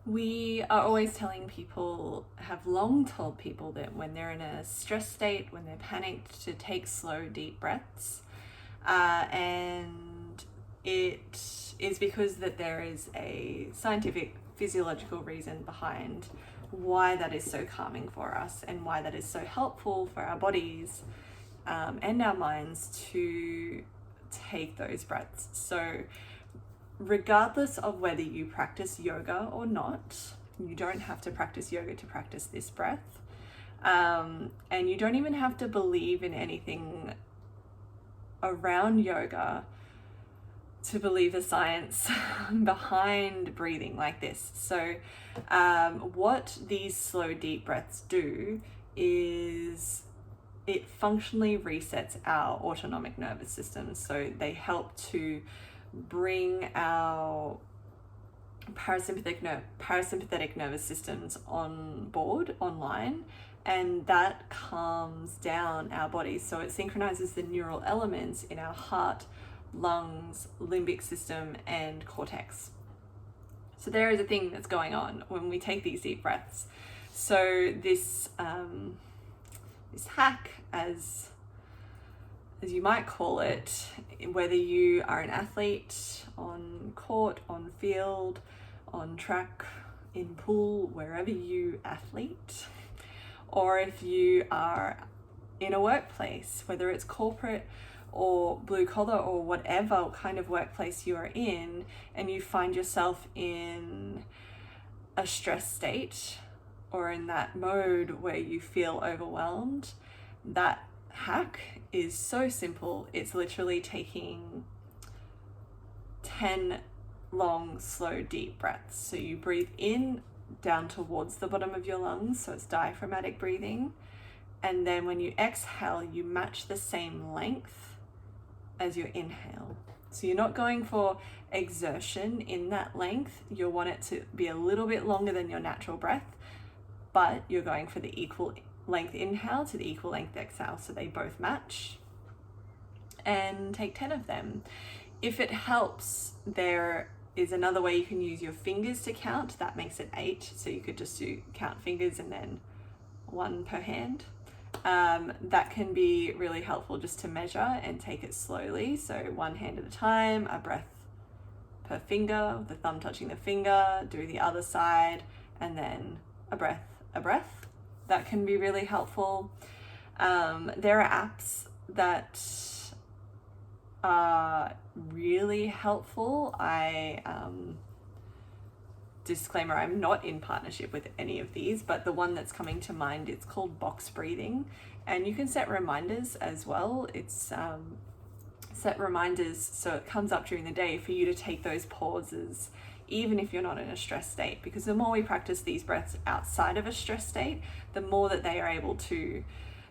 We are always telling people, have long told people, that when they're in a stress state, when they're panicked, to take slow, deep breaths. And it is because that there is a scientific, physiological reason behind why that is so calming for us and why that is so helpful for our bodies and our minds to take those breaths. So regardless of whether you practice yoga or not, you don't have to practice yoga to practice this breath. And you don't even have to believe in anything around yoga to believe the science behind breathing like this. So what these slow, deep breaths do is it functionally resets our autonomic nervous system. So they help to bring our parasympathetic nervous systems on board, online, and that calms down our bodies. So it synchronizes the neural elements in our heart, lungs, limbic system, and cortex. So there is a thing that's going on when we take these deep breaths. So this hack, as you might call it, whether you are an athlete on court, on field, on track, in pool, wherever you athlete, or if you are in a workplace, whether it's corporate or blue collar or whatever kind of workplace you are in, and you find yourself in a stress state or in that mode where you feel overwhelmed, that hack is so simple. It's literally taking 10 long, slow, deep breaths. So you breathe in down towards the bottom of your lungs, so it's diaphragmatic breathing. And then when you exhale, you match the same length as your inhale. So you're not going for exertion in that length. You'll want it to be a little bit longer than your natural breath, but you're going for the equal length inhale to the equal length exhale, so they both match. And take 10 of them. If it helps, there is another way you can use your fingers to count. That makes it 8, so you could just count fingers and then 1 per hand. That can be really helpful just to measure and take it slowly. So 1 hand at a time, a breath per finger, the thumb touching the finger, do the other side, and then a breath. That can be really helpful. There are apps that are really helpful. Disclaimer, I'm not in partnership with any of these, but the one that's coming to mind, it's called box breathing, and you can set reminders as well. It's set reminders so it comes up during the day for you to take those pauses, even if you're not in a stress state, because the more we practice these breaths outside of a stress state, the more that they are able to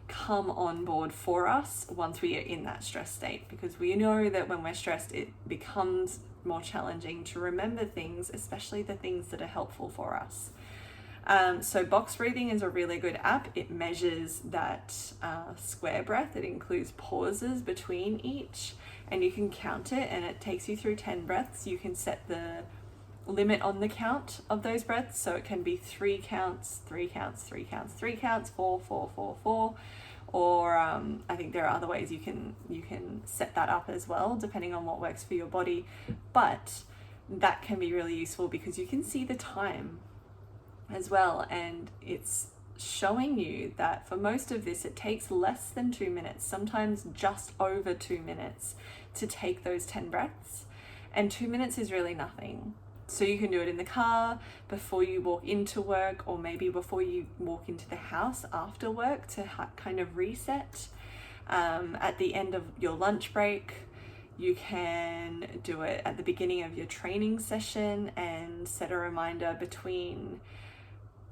come on board for us once we are in that stress state, because we know that when we're stressed, it becomes more challenging to remember things, especially the things that are helpful for us. So box breathing is a really good app. It measures that square breath. It includes pauses between each, and you can count it, and it takes you through 10 breaths. You can set the limit on the count of those breaths, so it can be 3 counts, 3 counts, 3 counts, 3 counts, 4, 4, 4, 4, or I think there are other ways you can set that up as well, depending on what works for your body. But that can be really useful because you can see the time as well, and it's showing you that for most of this it takes less than 2 minutes, sometimes just over 2 minutes, to take those 10 breaths, and 2 minutes is really nothing. So you can do it in the car, before you walk into work, or maybe before you walk into the house after work to kind of reset. At the end of your lunch break, you can do it at the beginning of your training session and set a reminder between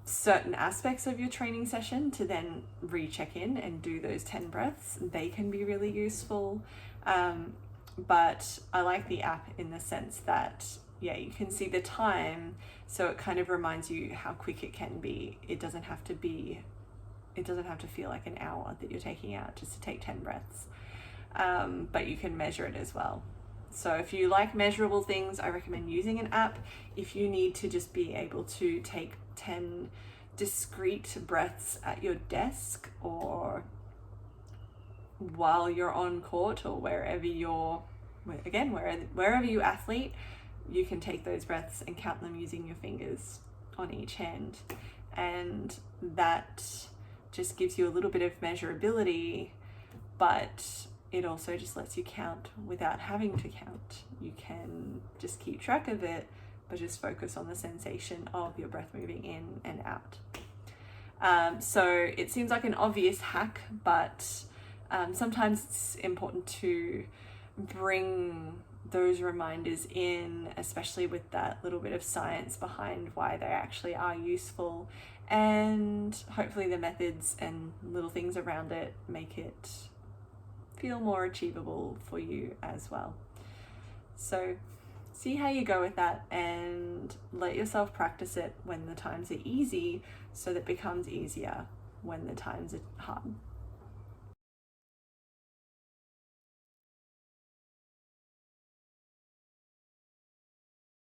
certain aspects of your training session to then recheck in and do those 10 breaths. They can be really useful. But I like the app in the sense that, yeah, you can see the time, so it kind of reminds you how quick it can be. It doesn't have to feel like an hour that you're taking out just to take 10 breaths. But you can measure it as well. So if you like measurable things, I recommend using an app. If you need to just be able to take 10 discrete breaths at your desk or while you're on court or wherever you athlete, you can take those breaths and count them using your fingers on each hand. And that just gives you a little bit of measurability, but it also just lets you count without having to count. You can just keep track of it, but just focus on the sensation of your breath moving in and out. So it seems like an obvious hack, but sometimes it's important to bring those reminders in, especially with that little bit of science behind why they actually are useful, and hopefully the methods and little things around it make it feel more achievable for you as well. So see how you go with that and let yourself practice it when the times are easy, so that it becomes easier when the times are hard.